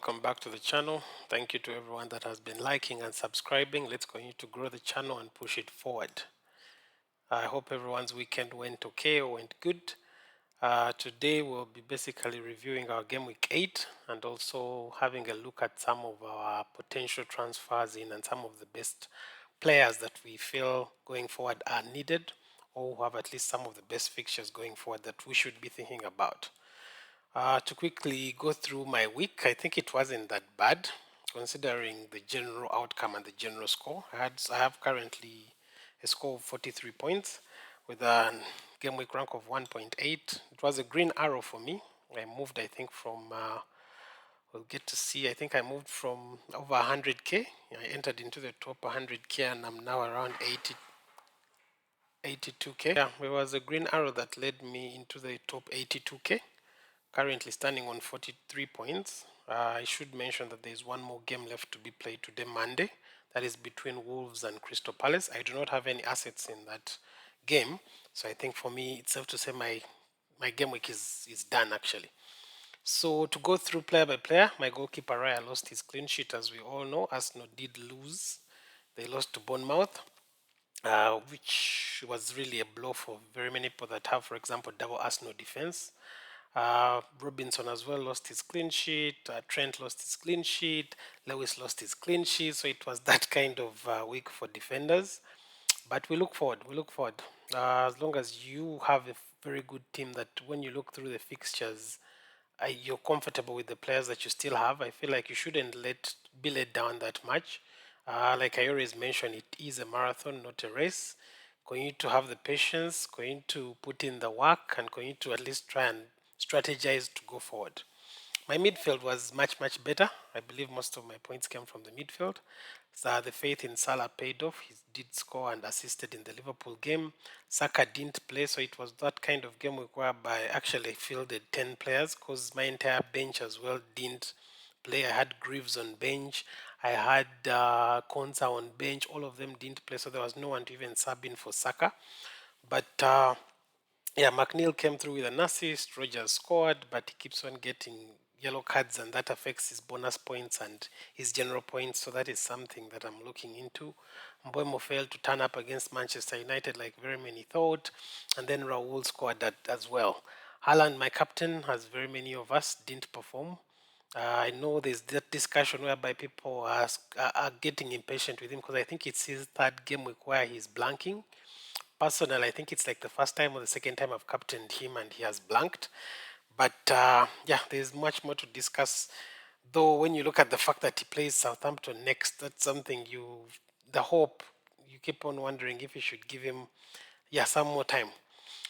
welcome back to the channel. Thank you to everyone that has been liking and subscribing. Let's continue to grow the channel and push it forward. I hope everyone's weekend went okay or went good. Today we'll be basically reviewing our game week 8 and also having a look at some of our potential transfers in and some of the best players that we feel going forward are needed, or who have at least some of the best fixtures going forward that we should be thinking about. To quickly go through my week, I think it wasn't that bad considering the general outcome and the general score. I have currently a score of 43 points with a game week rank of 1.8. It was a green arrow for me. I moved, I think, from, we'll get to see, I think I moved from over 100k. I entered into the top 100k and I'm now around 82k. Yeah, there was a green arrow that led me into the top 82k. Currently standing on 43 points. I should mention that there is one more game left to be played today, Monday. That is between Wolves and Crystal Palace. I do not have any assets in that game, so I think for me it's safe to say my game week is done actually. So to go through player by player, my goalkeeper Raya lost his clean sheet, as we all know. Arsenal did lose. They lost to Bournemouth, which was really a blow for very many people that have, for example, double Arsenal defense. Robinson as well lost his clean sheet. Trent lost his clean sheet. Lewis lost his clean sheet. So it was that kind of week for defenders. But we look forward. We look forward. As long as you have a very good team that when you look through the fixtures, you're comfortable with the players that you still have. I feel like you shouldn't be let down that much. Like I always mention, it is a marathon, not a race. Going to have the patience, going to put in the work, and going to at least try and strategize to go forward. My midfield was much better. I believe most of my points came from the midfield. So the faith in Salah paid off. He did score and assisted in the Liverpool game. Saka didn't play, so it was that kind of game whereby I actually fielded 10 players because my entire bench as well didn't play. I had Greaves on bench. I had Konsa on bench. All of them didn't play, so there was no one to even sub in for Saka. But yeah, McNeil came through with an assist. Rogers scored, but he keeps on getting yellow cards, and that affects his bonus points and his general points. So that is something that I'm looking into. Mboimo failed to turn up against Manchester United like very many thought, and then Raul scored that as well. Haaland, my captain, as very many of us didn't perform. I know there's that discussion whereby people are getting impatient with him because I think it's his third game week where he's blanking. Personally, I think it's like the first time or the second time I've captained him and he has blanked. But yeah, there's much more to discuss. Though when you look at the fact that he plays Southampton next, that's something the hope, you keep on wondering if you should give him, yeah, some more time.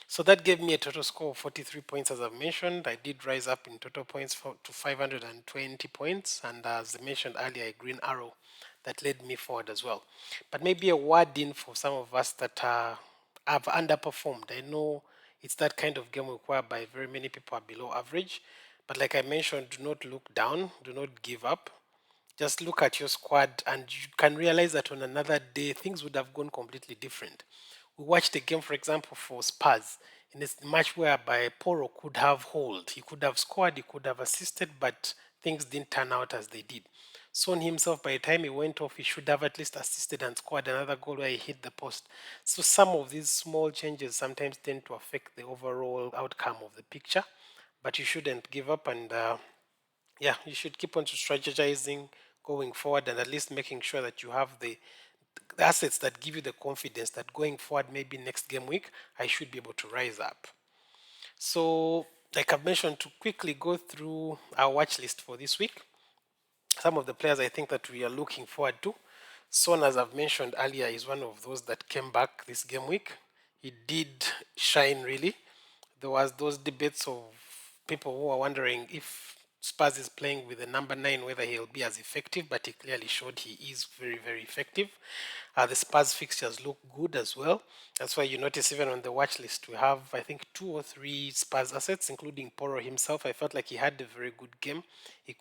So that gave me a total score of 43 points, as I've mentioned. I did rise up in total points to 520 points. And as I mentioned earlier, a green arrow that led me forward as well. But maybe a word in for some of us that have underperformed. I know it's that kind of game whereby very many people are below average. But like I mentioned, do not look down, do not give up. Just look at your squad and you can realize that on another day things would have gone completely different. We watched a game, for example, for Spurs in a match whereby Poro could have hold. He could have scored, he could have assisted, but things didn't turn out as they did. Son himself, by the time he went off, he should have at least assisted and scored another goal where he hit the post. So some of these small changes sometimes tend to affect the overall outcome of the picture, but you shouldn't give up and yeah, you should keep on strategizing going forward and at least making sure that you have the assets that give you the confidence that going forward, maybe next game week, I should be able to rise up. So, like I've mentioned, to quickly go through our watch list for this week, some of the players I think that we are looking forward to. Son, as I've mentioned earlier, is one of those that came back this game week. He did shine really. There was those debates of people who are wondering if Spurs is playing with the number 9, whether he'll be as effective, but he clearly showed he is very effective. The Spurs fixtures look good as well. That's why you notice even on the watch list we have, I think, 2 or 3 Spurs assets, including Poro himself. I felt like he had a very good game. He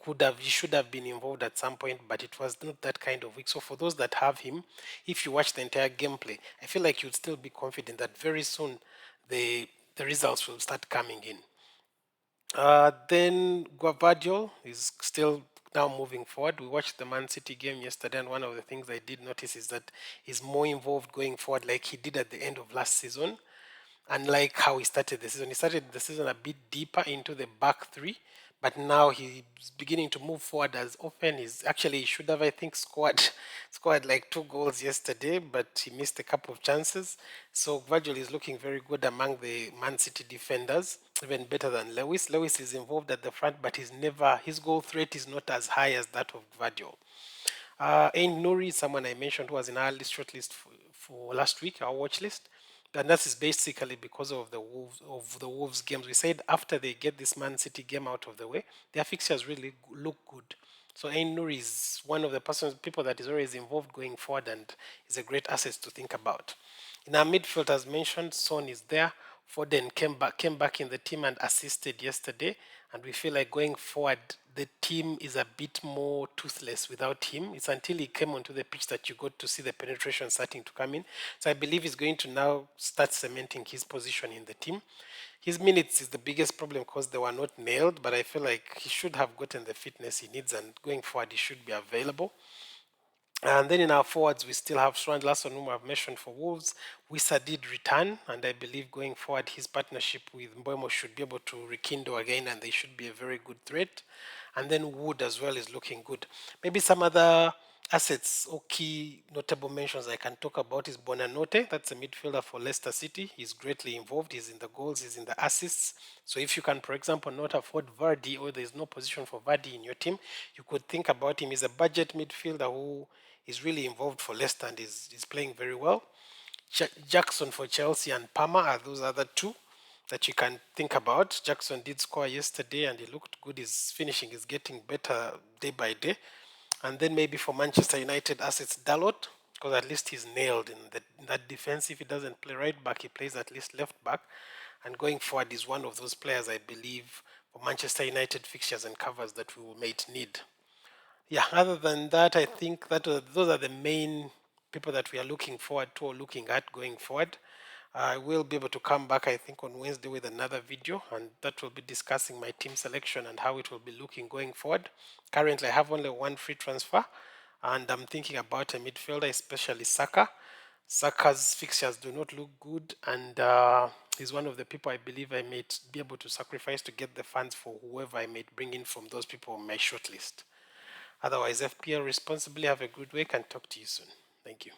should have been involved at some point, but it was not that kind of week. So for those that have him, if you watch the entire gameplay, I feel like you'd still be confident that very soon the results will start coming in. Then Guavadio is still Now moving forward, we watched the Man City game yesterday, and one of the things I did notice is that he's more involved going forward, like he did at the end of last season. Unlike how he started the season a bit deeper into the back three, but now he's beginning to move forward as often. He should have, I think, scored like 2 goals yesterday, but he missed a couple of chances. So Virgil is looking very good among the Man City defenders, even better than Lewis. Lewis is involved at the front, but his goal threat is not as high as that of Virgil. Ain Nouri is someone I mentioned who was in our shortlist for last week, our watch list. And that is basically because of the Wolves games. We said after they get this Man City game out of the way, their fixtures really look good. So Ain Nouri is one of the people that is always involved going forward and is a great asset to think about. In our midfield, as mentioned, Son is there. Foden came back in the team and assisted yesterday, and we feel like going forward, the team is a bit more toothless without him. It's until he came onto the pitch that you got to see the penetration starting to come in. So I believe he's going to now start cementing his position in the team. His minutes is the biggest problem because they were not nailed, but I feel like he should have gotten the fitness he needs, and going forward, he should be available. And then in our forwards, we still have Strand Larsson, whom I've mentioned for Wolves. Wissa did return, and I believe going forward, his partnership with Mboimo should be able to rekindle again, and they should be a very good threat. And then Wood as well is looking good. Maybe some other assets or key notable mentions I can talk about is Bonanote. That's a midfielder for Leicester City. He's greatly involved. He's in the goals, he's in the assists. So if you can, for example, not afford Vardy or there's no position for Vardy in your team, you could think about him. He's a budget midfielder who is really involved for Leicester and is playing very well. Jackson for Chelsea and Palmer are those other two that you can think about. Jackson did score yesterday and he looked good. His finishing is getting better day by day. And then maybe for Manchester United assets, Dalot, because at least he's nailed in that defense. If he doesn't play right back, he plays at least left back. And going forward, is one of those players I believe for Manchester United fixtures and covers that we will might need. Yeah, other than that, I think those are the main people that we are looking forward to or looking at going forward. I will be able to come back, I think, on Wednesday with another video, and that will be discussing my team selection and how it will be looking going forward. Currently, I have only one free transfer, and I'm thinking about a midfielder, especially Saka. Saka's fixtures do not look good, and he's one of the people I believe I may be able to sacrifice to get the funds for whoever I may bring in from those people on my shortlist. Otherwise, FPL responsibly. Have a good week and talk to you soon. Thank you.